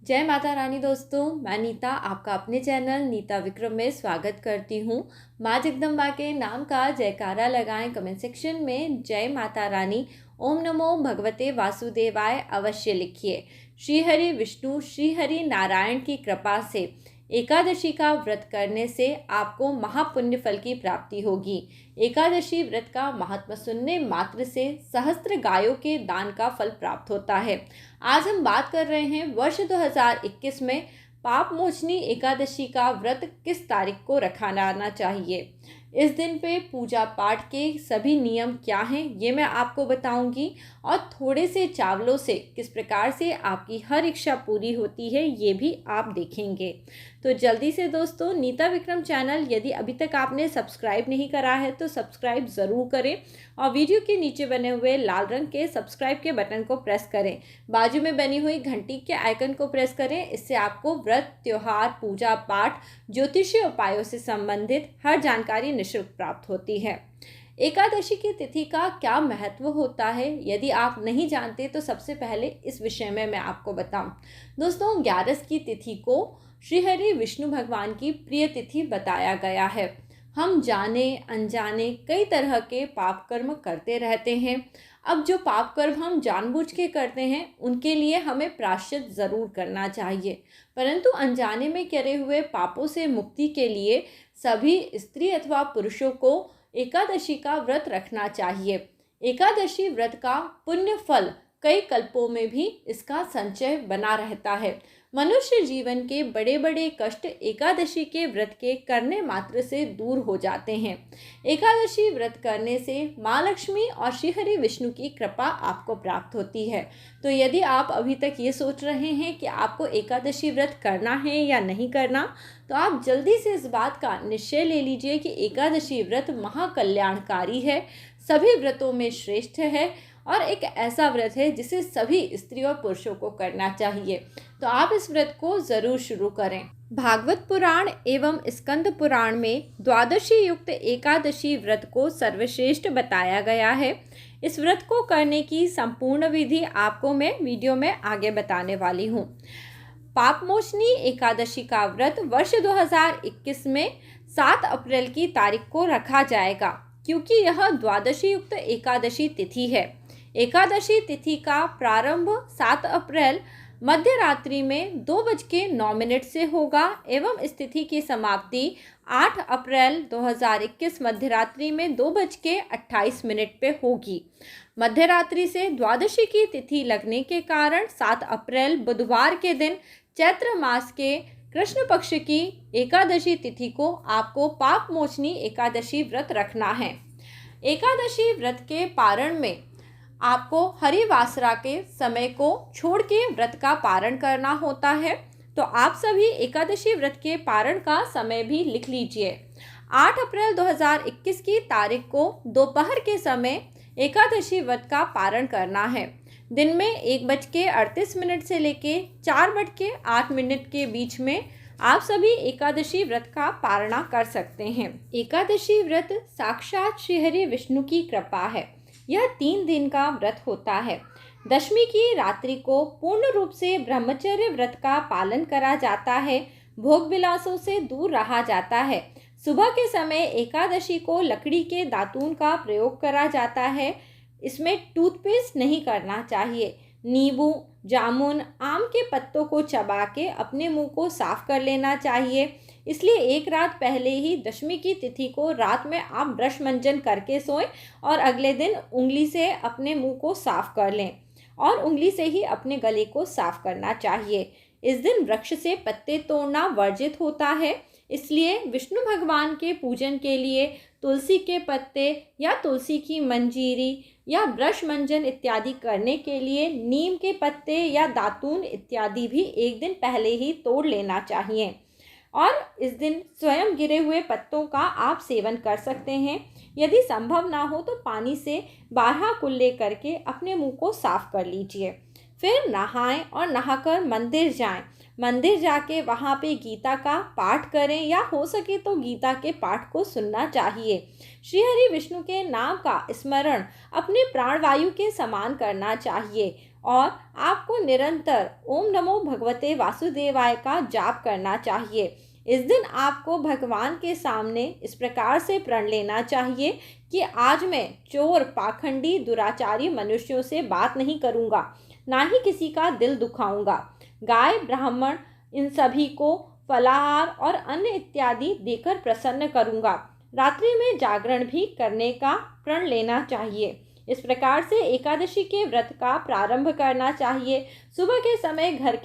जय माता रानी दोस्तों, मैं नीता आपका अपने चैनल नीता विक्रम में स्वागत करती हूँ। माँ जगदम्बा के नाम का जयकारा लगाएं कमेंट सेक्शन में जय माता रानी, ओम नमो भगवते वासुदेवाय अवश्य लिखिए। श्री हरि विष्णु श्री हरि नारायण की कृपा से एकादशी का व्रत करने से आपको महापुण्य फल की प्राप्ति होगी। एकादशी व्रत का महात्मा सुनने मात्र से सहस्त्र गायों के दान का फल प्राप्त होता है। आज हम बात कर रहे हैं वर्ष 2021 में पाप मोचनी एकादशी का व्रत किस तारीख को रखा जाना चाहिए। इस दिन पे पूजा पाठ के सभी नियम क्या हैं ये मैं आपको बताऊंगी, और थोड़े से चावलों से किस प्रकार से आपकी हर इच्छा पूरी होती है ये भी आप देखेंगे। तो जल्दी से दोस्तों नीता विक्रम चैनल यदि अभी तक आपने सब्सक्राइब नहीं करा है तो सब्सक्राइब ज़रूर करें और वीडियो के नीचे बने हुए लाल रंग के सब्सक्राइब के बटन को प्रेस करें। बाजू में बनी हुई घंटी के आइकन को प्रेस करें। इससे आपको व्रत, त्योहार, पूजा पाठ, ज्योतिषीय उपायों से संबंधित हर जानकारी निःशुल्क प्राप्त होती है। एकादशी की तिथि का क्या महत्व होता है यदि आप नहीं जानते तो सबसे पहले इस विषय में मैं आपको बताऊं। दोस्तों, 11 की तिथि को श्रीहरि विष्णु भगवान की प्रिय तिथि बताया गया है। हम जाने अनजाने कई तरह के पाप कर्म करते रहते हैं। अब जो पाप कर्म हम जानबूझ के करते हैं उनके लिए हमें प्रायश्चित ज़रूर करना चाहिए, परंतु अनजाने में करे हुए पापों से मुक्ति के लिए सभी स्त्री अथवा पुरुषों को एकादशी का व्रत रखना चाहिए। एकादशी व्रत का पुण्य फल कई कल्पों में भी इसका संचय बना रहता है। मनुष्य जीवन के बड़े बड़े कष्ट एकादशी के व्रत के करने मात्र से दूर हो जाते हैं। एकादशी व्रत करने से माँ लक्ष्मी और श्रीहरि विष्णु की कृपा आपको प्राप्त होती है। तो यदि आप अभी तक ये सोच रहे हैं कि आपको एकादशी व्रत करना है या नहीं करना, तो आप जल्दी से इस बात का निश्चय ले लीजिए कि एकादशी व्रत महाकल्याणकारी है, सभी व्रतों में श्रेष्ठ है और एक ऐसा व्रत है जिसे सभी स्त्री और पुरुषों को करना चाहिए। तो आप इस व्रत को ज़रूर शुरू करें। भागवत पुराण एवं स्कंद पुराण में द्वादशी युक्त एकादशी व्रत को सर्वश्रेष्ठ बताया गया है। इस व्रत को करने की संपूर्ण विधि आपको मैं वीडियो में आगे बताने वाली हूँ। पापमोचनी एकादशी का व्रत वर्ष 2021 में 7 अप्रैल की तारीख को रखा जाएगा, क्योंकि यह द्वादशी युक्त एकादशी तिथि है। एकादशी तिथि का प्रारंभ 7 अप्रैल मध्य रात्रि में 2:09 से होगा एवं इस तिथि की समाप्ति 8 अप्रैल 2021 मध्य रात्रि में 2:28 पे होगी। मध्य रात्रि से द्वादशी की तिथि लगने के कारण 7 अप्रैल बुधवार के दिन चैत्र मास के कृष्ण पक्ष की एकादशी तिथि को आपको पाप मोचनी एकादशी व्रत रखना है। एकादशी व्रत के पारण में आपको हरिवासरा के समय को छोड़ के व्रत का पारण करना होता है। तो आप सभी एकादशी व्रत के पारण का समय भी लिख लीजिए। 8 अप्रैल 2021 की तारीख को दोपहर के समय एकादशी व्रत का पारण करना है। दिन में 1:38 से लेके 4:08 के बीच में आप सभी एकादशी व्रत का पारणा कर सकते हैं। एकादशी व्रत साक्षात श्रीहरि विष्णु की कृपा है। यह 3 दिन का व्रत होता है। दशमी की रात्रि को पूर्ण रूप से ब्रह्मचर्य व्रत का पालन करा जाता है। भोग विलासों से दूर रहा जाता है। सुबह के समय एकादशी को लकड़ी के दातून का प्रयोग करा जाता है। इसमें टूथपेस्ट नहीं करना चाहिए। नींबू, जामुन, आम के पत्तों को चबा के अपने मुंह को साफ कर लेना चाहिए। इसलिए एक रात पहले ही दशमी की तिथि को रात में आप ब्रश मंजन करके सोएं और अगले दिन उंगली से अपने मुंह को साफ कर लें और उंगली से ही अपने गले को साफ करना चाहिए। इस दिन वृक्ष से पत्ते तोड़ना वर्जित होता है। इसलिए विष्णु भगवान के पूजन के लिए तुलसी के पत्ते या तुलसी की मंजीरी या ब्रश मंजन इत्यादि करने के लिए नीम के पत्ते या दातून इत्यादि भी एक दिन पहले ही तोड़ लेना चाहिए। और इस दिन स्वयं गिरे हुए पत्तों का आप सेवन कर सकते हैं। यदि संभव ना हो तो पानी से 12 कुल्ले करके अपने मुंह को साफ कर लीजिए। फिर नहाएं और नहाकर मंदिर जाएं। मंदिर जाके वहाँ पे गीता का पाठ करें या हो सके तो गीता के पाठ को सुनना चाहिए। श्रीहरि विष्णु के नाम का स्मरण अपने प्राणवायु के समान करना चाहिए और आपको निरंतर ओम नमो भगवते वासुदेवाय का जाप करना चाहिए। इस दिन आपको भगवान के सामने इस प्रकार से प्रण लेना चाहिए कि आज मैं चोर, पाखंडी, दुराचारी मनुष्यों से बात नहीं करूँगा, ना ही किसी का दिल दुखाऊंगा। गाय, ब्राह्मण इन सभी को फलाहार और अन्न इत्यादि देकर प्रसन्न करूँगा। रात्रि में जागरण भी करने का प्रण लेना चाहिए। इस प्रकार से एकादशी के व्रत का प्रारंभ करना चाहिए। सुबह के समय घर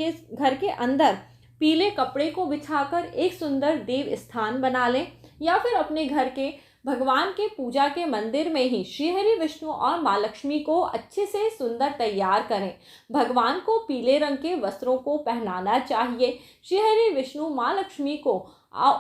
के अंदर पीले कपड़े को बिछाकर एक सुंदर देव स्थान बना लें, या फिर अपने घर के भगवान के पूजा के मंदिर में ही श्री हरि विष्णु और माँ लक्ष्मी को अच्छे से सुंदर तैयार करें। भगवान को पीले रंग के वस्त्रों को पहनाना चाहिए। श्री हरि विष्णु माँ लक्ष्मी को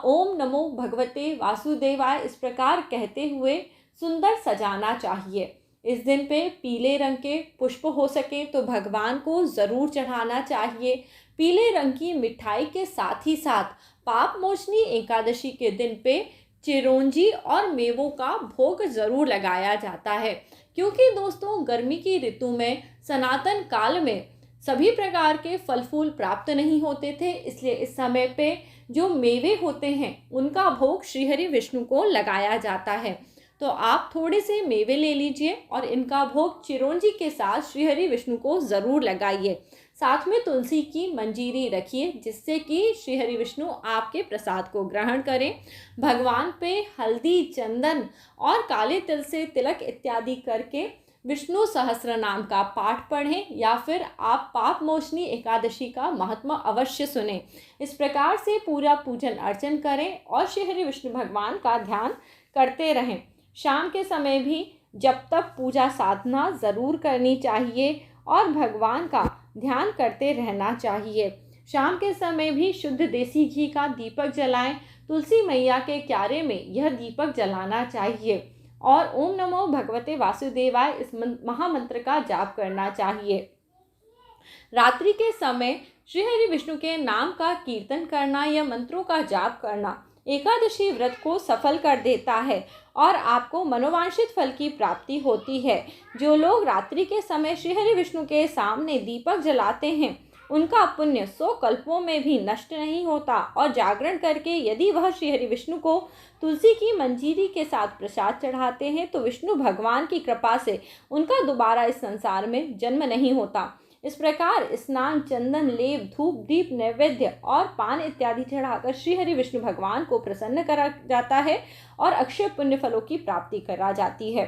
ओम नमो भगवते वासुदेवाय इस प्रकार कहते हुए सुंदर सजाना चाहिए। इस दिन पे पीले रंग के पुष्प हो सके तो भगवान को ज़रूर चढ़ाना चाहिए। पीले रंग की मिठाई के साथ ही साथ पाप मोचनी एकादशी के दिन पे चिरौंजी और मेवों का भोग ज़रूर लगाया जाता है, क्योंकि दोस्तों गर्मी की ऋतु में सनातन काल में सभी प्रकार के फल फूल प्राप्त नहीं होते थे, इसलिए इस समय पे जो मेवे होते हैं उनका भोग श्रीहरि विष्णु को लगाया जाता है। तो आप थोड़े से मेवे ले लीजिए और इनका भोग चिरौंजी के साथ श्रीहरि विष्णु को ज़रूर लगाइए। साथ में तुलसी की मंजीरी रखिए, जिससे कि श्रीहरि विष्णु आपके प्रसाद को ग्रहण करें। भगवान पे हल्दी, चंदन और काले तिल से तिलक इत्यादि करके विष्णु सहस्त्र नाम का पाठ पढ़ें, या फिर आप पाप मोचनी एकादशी का महात्मा अवश्य सुनें। इस प्रकार से पूरा पूजन अर्चन करें और श्रीहरि विष्णु भगवान का ध्यान करते रहें। शाम के समय भी जब तक पूजा साधना ज़रूर करनी चाहिए और भगवान का ध्यान करते रहना चाहिए। शाम के समय भी शुद्ध देसी घी का दीपक जलाएं। तुलसी मैया के क्यारे में यह दीपक जलाना चाहिए और ओम नमो भगवते वासुदेवाय इस महामंत्र का जाप करना चाहिए। रात्रि के समय श्री हरि विष्णु के नाम का कीर्तन करना या मंत्रों का जाप करना एकादशी व्रत को सफल कर देता है और आपको मनोवांछित फल की प्राप्ति होती है। जो लोग रात्रि के समय श्री हरि विष्णु के सामने दीपक जलाते हैं उनका पुण्य 100 कल्पों में भी नष्ट नहीं होता, और जागरण करके यदि वह श्री हरि विष्णु को तुलसी की मंजीरी के साथ प्रसाद चढ़ाते हैं तो विष्णु भगवान की कृपा से उनका दोबारा इस संसार में जन्म नहीं होता। इस प्रकार स्नान, चंदन, लेप, धूप, दीप, नैवेद्य और पान इत्यादि चढ़ाकर श्री हरि विष्णु भगवान को प्रसन्न करा जाता है और अक्षय पुण्य फलों की प्राप्ति करा जाती है।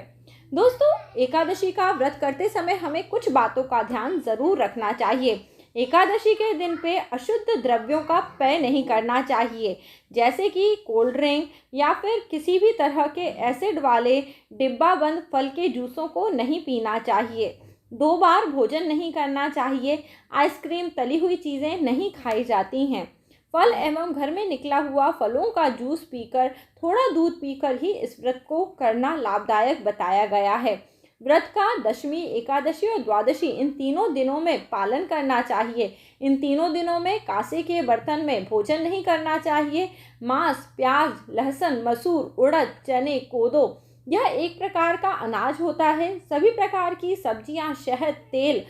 दोस्तों, एकादशी का व्रत करते समय हमें कुछ बातों का ध्यान जरूर रखना चाहिए। एकादशी के दिन पे अशुद्ध द्रव्यों का पेय नहीं करना चाहिए, जैसे कि कोल्ड ड्रिंक या फिर किसी भी तरह के एसिड वाले डिब्बा बंद फल के जूसों को नहीं पीना चाहिए। 2 बार भोजन नहीं करना चाहिए। आइसक्रीम, तली हुई चीज़ें नहीं खाई जाती हैं। फल एवं घर में निकला हुआ फलों का जूस पीकर, थोड़ा दूध पीकर ही इस व्रत को करना लाभदायक बताया गया है। व्रत का दशमी, एकादशी और द्वादशी इन तीनों दिनों में पालन करना चाहिए। इन तीनों दिनों में कांसे के बर्तन में भोजन नहीं करना चाहिए। मांस, प्याज, लहसुन, मसूर, उड़द, चने, कोदो यह एक प्रकार का अनाज होता है। सभी प्रकार की सब्जियां, शहद, तेल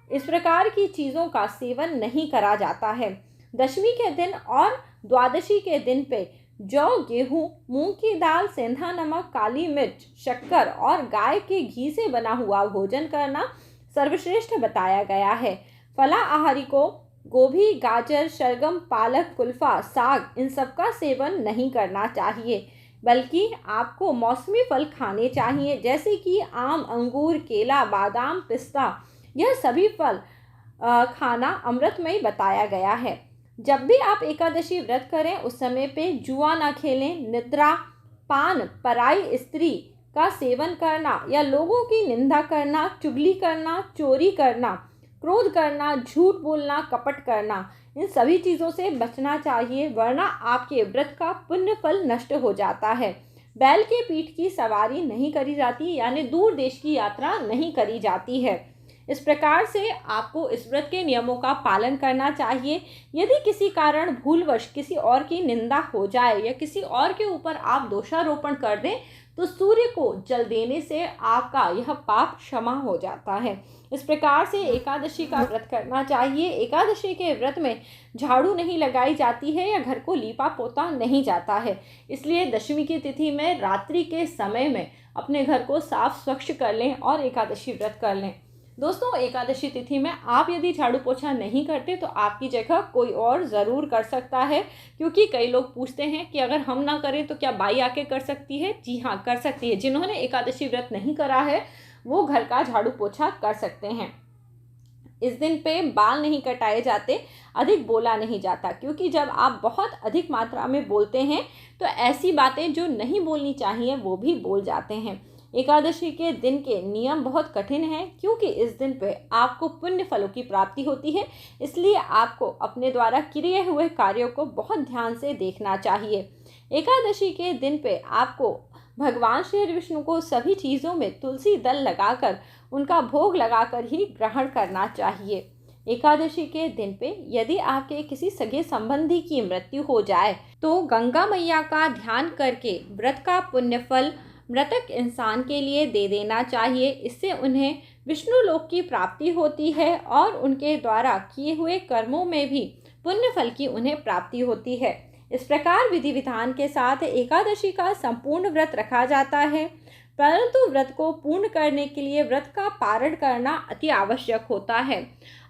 इस प्रकार की चीज़ों का सेवन नहीं करा जाता है। दशमी के दिन और द्वादशी के दिन पे जौ, गेहूँ, मूंग की दाल, सेंधा नमक, काली मिर्च, शक्कर और गाय के घी से बना हुआ भोजन करना सर्वश्रेष्ठ बताया गया है। फलाहारी को गोभी, गाजर, शलगम, पालक, कुल्फा, साग इन सब का सेवन नहीं करना चाहिए, बल्कि आपको मौसमी फल खाने चाहिए, जैसे कि आम, अंगूर, केला, बादाम, पिस्ता। यह सभी फल खाना अमृतमय बताया गया है। जब भी आप एकादशी व्रत करें उस समय पे जुआ ना खेलें। निद्रा, पान, पराई स्त्री का सेवन करना या लोगों की निंदा करना, चुगली करना, चोरी करना, क्रोध करना, झूठ बोलना, कपट करना, इन सभी चीज़ों से बचना चाहिए, वरना आपके व्रत का पुण्य फल नष्ट हो जाता है। बैल के पीठ की सवारी नहीं करी जाती, यानी दूर देश की यात्रा नहीं करी जाती है। इस प्रकार से आपको इस व्रत के नियमों का पालन करना चाहिए। यदि किसी कारण भूलवश किसी और की निंदा हो जाए या किसी और के ऊपर आप दोषारोपण कर दें तो सूर्य को जल देने से आपका यह पाप क्षमा हो जाता है। इस प्रकार से एकादशी का व्रत करना चाहिए। एकादशी के व्रत में झाड़ू नहीं लगाई जाती है या घर को लीपा पोता नहीं जाता है, इसलिए दशमी की तिथि में रात्रि के समय में अपने घर को साफ स्वच्छ कर लें और एकादशी व्रत कर लें। दोस्तों, एकादशी तिथि में आप यदि झाड़ू पोछा नहीं करते तो आपकी जगह कोई और ज़रूर कर सकता है, क्योंकि कई लोग पूछते हैं कि अगर हम ना करें तो क्या बाई आके कर सकती है। जी हाँ, कर सकती है। जिन्होंने एकादशी व्रत नहीं करा है वो घर का झाड़ू पोछा कर सकते हैं। इस दिन पे बाल नहीं कटाए जाते, अधिक बोला नहीं जाता, क्योंकि जब आप बहुत अधिक मात्रा में बोलते हैं तो ऐसी बातें जो नहीं बोलनी चाहिए वो भी बोल जाते हैं। एकादशी के दिन के नियम बहुत कठिन हैं, क्योंकि इस दिन पे आपको पुण्य फलों की प्राप्ति होती है, इसलिए आपको अपने द्वारा किए हुए कार्यों को बहुत ध्यान से देखना चाहिए। एकादशी के दिन पे आपको भगवान श्री हरि विष्णु को सभी चीज़ों में तुलसी दल लगाकर उनका भोग लगाकर ही ग्रहण करना चाहिए। एकादशी के दिन पे यदि आपके किसी सगे संबंधी की मृत्यु हो जाए तो गंगा मैया का ध्यान करके व्रत का पुण्य फल मृतक इंसान के लिए दे देना चाहिए। इससे उन्हें विष्णु लोक की प्राप्ति होती है और उनके द्वारा किए हुए कर्मों में भी पुण्य फल की उन्हें प्राप्ति होती है। इस प्रकार विधि विधान के साथ एकादशी का संपूर्ण व्रत रखा जाता है, परंतु व्रत को पूर्ण करने के लिए व्रत का पारण करना अति आवश्यक होता है।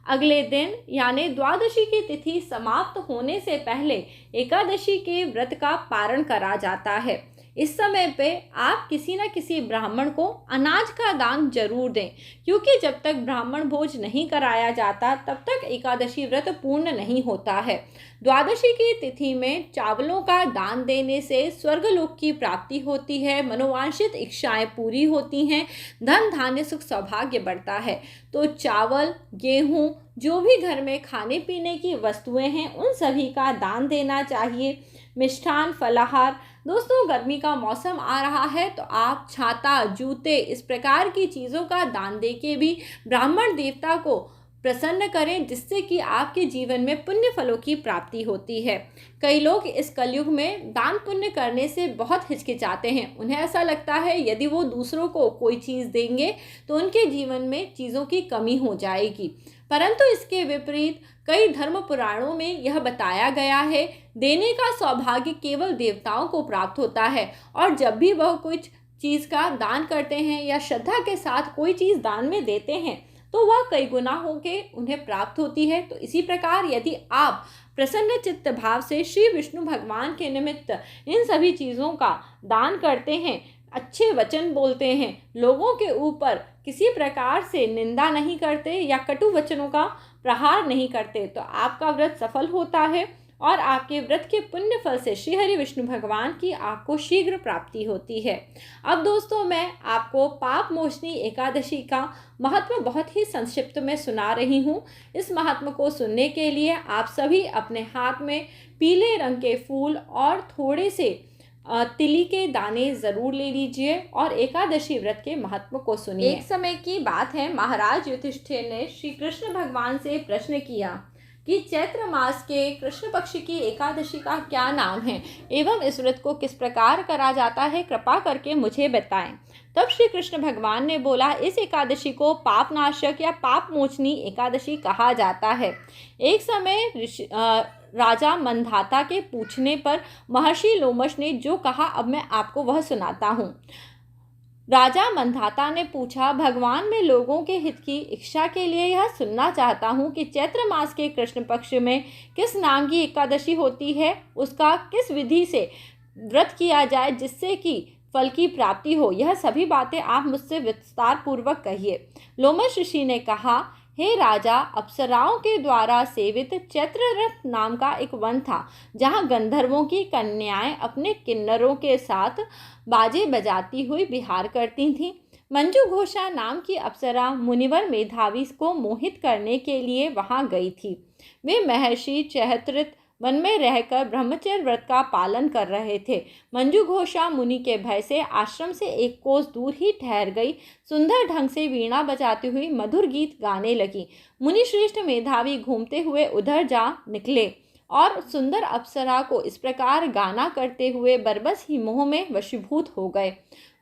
अगले दिन यानी द्वादशी की तिथि समाप्त होने से पहले एकादशी के व्रत का पारण करा जाता है। इस समय पे आप किसी न किसी ब्राह्मण को अनाज का दान जरूर दें, क्योंकि जब तक ब्राह्मण भोज नहीं कराया जाता तब तक एकादशी व्रत पूर्ण नहीं होता है। द्वादशी की तिथि में चावलों का दान देने से स्वर्गलोक की प्राप्ति होती है, मनोवांछित इच्छाएं पूरी होती हैं, धन धान्य सुख सौभाग्य बढ़ता है। तो चावल, गेहूँ, जो भी घर में खाने पीने की वस्तुएं हैं उन सभी का दान देना चाहिए। मिष्ठान, फलाहार, दोस्तों गर्मी का मौसम आ रहा है तो आप छाता, जूते, इस प्रकार की चीज़ों का दान दे के भी ब्राह्मण देवता को प्रसन्न करें, जिससे कि आपके जीवन में पुण्य फलों की प्राप्ति होती है। कई लोग इस कलयुग में दान पुण्य करने से बहुत हिचकिचाते हैं। उन्हें ऐसा लगता है यदि वो दूसरों को कोई चीज़ देंगे तो उनके जीवन में चीज़ों की कमी हो जाएगी, परंतु इसके विपरीत कई धर्म पुराणों में यह बताया गया है, देने का सौभाग्य केवल देवताओं को प्राप्त होता है, और जब भी वह कुछ चीज़ का दान करते हैं या श्रद्धा के साथ कोई चीज़ दान में देते हैं तो वह कई गुना होके उन्हें प्राप्त होती है। तो इसी प्रकार यदि आप प्रसन्न चित्त भाव से श्री विष्णु भगवान के निमित्त इन सभी चीज़ों का दान करते हैं, अच्छे वचन बोलते हैं, लोगों के ऊपर किसी प्रकार से निंदा नहीं करते या कटु वचनों का प्रहार नहीं करते, तो आपका व्रत सफल होता है और आपके व्रत के पुण्य फल से श्री हरि विष्णु भगवान की आपको शीघ्र प्राप्ति होती है। अब दोस्तों, मैं आपको पाप मोचनी एकादशी का महत्व बहुत ही संक्षिप्त में सुना रही हूँ। इस महत्व को सुनने के लिए आप सभी अपने हाथ में पीले रंग के फूल और थोड़े से तिली के दाने ज़रूर ले लीजिए और एकादशी व्रत के महत्व को सुनिए। एक समय की बात है, महाराज युधिष्ठिर ने श्री कृष्ण भगवान से प्रश्न किया कि चैत्र मास के कृष्ण पक्ष की एकादशी का क्या नाम है एवं इस व्रत को किस प्रकार करा जाता है, कृपा करके मुझे बताएं। तब श्री कृष्ण भगवान ने बोला, इस एकादशी को पापनाशक या पाप मोचनी एकादशी कहा जाता है। एक समय राजा मंधाता के पूछने पर महर्षि लोमश ने जो कहा, अब मैं आपको वह सुनाता हूँ। राजा मंधाता ने पूछा, भगवान मैं लोगों के हित की इच्छा के लिए यह सुनना चाहता हूँ कि चैत्र मास के कृष्ण पक्ष में किस नाम की एकादशी होती है, उसका किस विधि से व्रत किया जाए जिससे कि फल की प्राप्ति हो, यह सभी बातें आप मुझसे विस्तार पूर्वक कहिए। लोमश ऋषि ने कहा, हे राजा, अप्सराओं के द्वारा सेवित चैत्ररथ नाम का एक वन था, जहाँ गंधर्वों की कन्याएं अपने किन्नरों के साथ बाजे बजाती हुई विहार करती थीं। मंजू घोषा नाम की अप्सरा मुनिवर मेधावी को मोहित करने के लिए वहां गई थी। वे महर्षि चैत्ररथ वन में रहकर ब्रह्मचर्य व्रत का पालन कर रहे थे। मंजू घोषा मुनि के भय से आश्रम से एक कोस दूर ही ठहर गई। सुंदर ढंग से वीणा बजाती हुई मधुर गीत गाने लगी। मुनि श्रेष्ठ मेधावी घूमते हुए उधर जा निकले और सुंदर अप्सरा को इस प्रकार गाना करते हुए बरबस ही मोह में वशीभूत हो गए।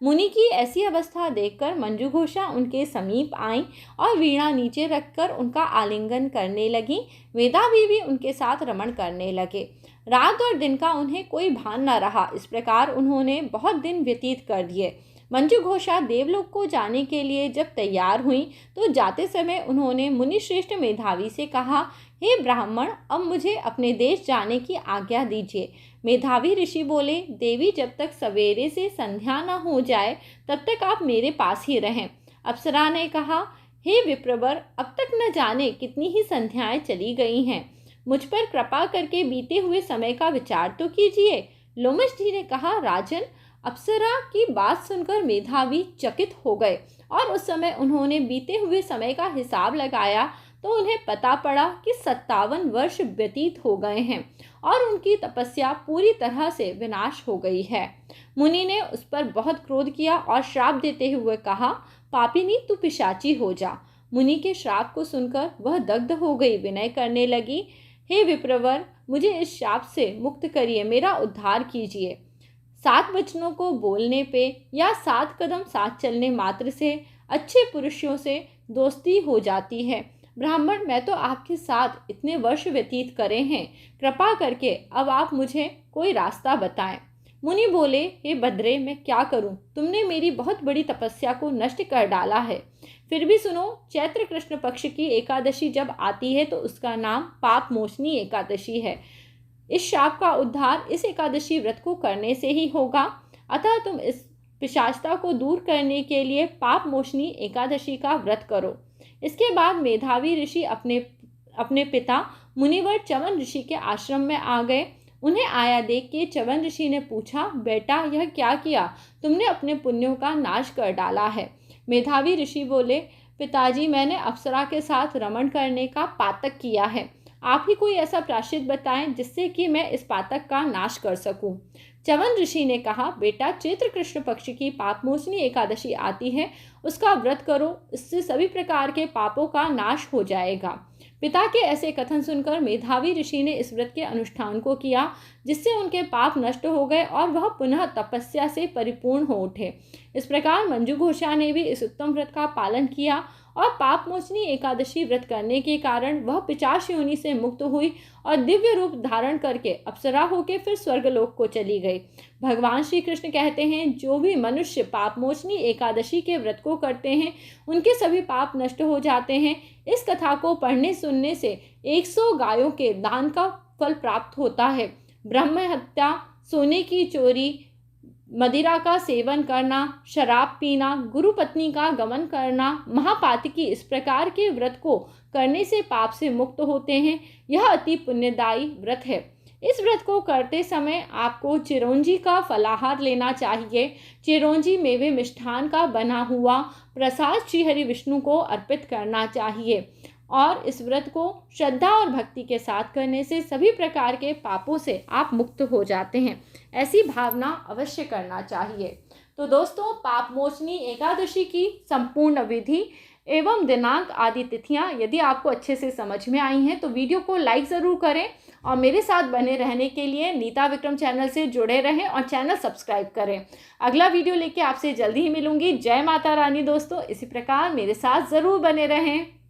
मुनि की ऐसी अवस्था देखकर मंजूघोषा उनके समीप आईं और वीणा नीचे रखकर उनका आलिंगन करने लगी। मेधावी भी उनके साथ रमण करने लगे। रात और दिन का उन्हें कोई भान न रहा। इस प्रकार उन्होंने बहुत दिन व्यतीत कर दिए। मंजूघोषा देवलोक को जाने के लिए जब तैयार हुई तो जाते समय उन्होंने मुनिश्रेष्ठ मेधावी से कहा, हे ब्राह्मण, अब मुझे अपने देश जाने की आज्ञा दीजिए। मेधावी ऋषि बोले, देवी, जब तक सवेरे से संध्या न हो जाए तब तक आप मेरे पास ही रहें। अप्सरा ने कहा, हे विप्रवर, अब तक न जाने कितनी ही संध्याएं चली गई हैं। मुझ पर कृपा करके बीते हुए समय का विचार तो कीजिए। लोमश जी ने कहा, राजन, अप्सरा की बात सुनकर मेधावी चकित हो गए और उस समय उन्होंने बीते हुए समय का हिसाब लगाया तो उन्हें पता पड़ा कि 57 वर्ष व्यतीत हो गए हैं और उनकी तपस्या पूरी तरह से विनाश हो गई है। मुनि ने उस पर बहुत क्रोध किया और श्राप देते हुए कहा, पापिनी, तू पिशाची हो जा। मुनि के श्राप को सुनकर वह दग्ध हो गई, विनय करने लगी, हे विप्रवर, मुझे इस श्राप से मुक्त करिए, मेरा उद्धार कीजिए। 7 वचनों को बोलने पे या 7 कदम साथ चलने मात्र से अच्छे पुरुषों से दोस्ती हो जाती है। ब्राह्मण, मैं तो आपके साथ इतने वर्ष व्यतीत करे हैं, कृपा करके अब आप मुझे कोई रास्ता बताएं। मुनि बोले, हे भद्रे, मैं क्या करूं? तुमने मेरी बहुत बड़ी तपस्या को नष्ट कर डाला है। फिर भी सुनो, चैत्र कृष्ण पक्ष की एकादशी जब आती है तो उसका नाम पाप मोचनी एकादशी है। इस शाप का उद्धार इस एकादशी व्रत को करने से ही होगा। अतः तुम इस पिशाचता को दूर करने के लिए पाप मोचनी एकादशी का व्रत करो। इसके बाद मेधावी ऋषि अपने पिता मुनिवर च्यवन ऋषि के आश्रम में आ गए। उन्हें आया देख के च्यवन ऋषि ने पूछा, बेटा, यह क्या किया? तुमने अपने पुण्यों का नाश कर डाला है। मेधावी ऋषि बोले, पिताजी, मैंने अप्सरा के साथ रमण करने का पातक किया है। आप ही कोई ऐसा प्रायश्चित बताएं जिससे कि मैं इस पातक का नाश कर सकूं। च्यवन ऋषि ने कहा, बेटा, चैत्र कृष्ण पक्ष की पापमोचनी एकादशी आती है, उसका व्रत करो, इससे सभी प्रकार के पापों का नाश हो जाएगा। पिता के ऐसे कथन सुनकर मेधावी ऋषि ने इस व्रत के अनुष्ठान को किया, जिससे उनके पाप नष्ट हो गए और वह पुनः तपस्या से परिपूर्ण हो उठे। इस प्रकार मंजूघोषा ने भी इस उत्तम व्रत का पालन किया और पापमोचनी एकादशी व्रत करने के कारण वह पिशाच योनि से मुक्त हुई और दिव्य रूप धारण करके अप्सरा होकर फिर स्वर्गलोक को चली गई। भगवान श्री कृष्ण कहते हैं, जो भी मनुष्य पापमोचनी एकादशी के व्रत को करते हैं उनके सभी पाप नष्ट हो जाते हैं। इस कथा को पढ़ने सुनने से 100 गायों के दान का फल प्राप्त होता है। ब्रह्म हत्या, सोने की चोरी, मदिरा का सेवन करना, शराब पीना, गुरु पत्नी का गमन करना, महापातकी, इस प्रकार के व्रत को करने से पाप से मुक्त होते हैं। यह अति पुण्यदायी व्रत है। इस व्रत को करते समय आपको चिरौंजी का फलाहार लेना चाहिए। चिरौंजी मेवे मिष्ठान का बना हुआ प्रसाद श्री हरि विष्णु को अर्पित करना चाहिए और इस व्रत को श्रद्धा और भक्ति के साथ करने से सभी प्रकार के पापों से आप मुक्त हो जाते हैं। ऐसी भावना अवश्य करना चाहिए। तो दोस्तों, पापमोचनी एकादशी की संपूर्ण विधि एवं दिनांक आदि तिथियां यदि आपको अच्छे से समझ में आई हैं तो वीडियो को लाइक ज़रूर करें और मेरे साथ बने रहने के लिए नीता विक्रम चैनल से जुड़े रहें और चैनल सब्सक्राइब करें। अगला वीडियो लेके आपसे जल्दी ही मिलूंगी। जय माता रानी दोस्तों, इसी प्रकार मेरे साथ ज़रूर बने रहें।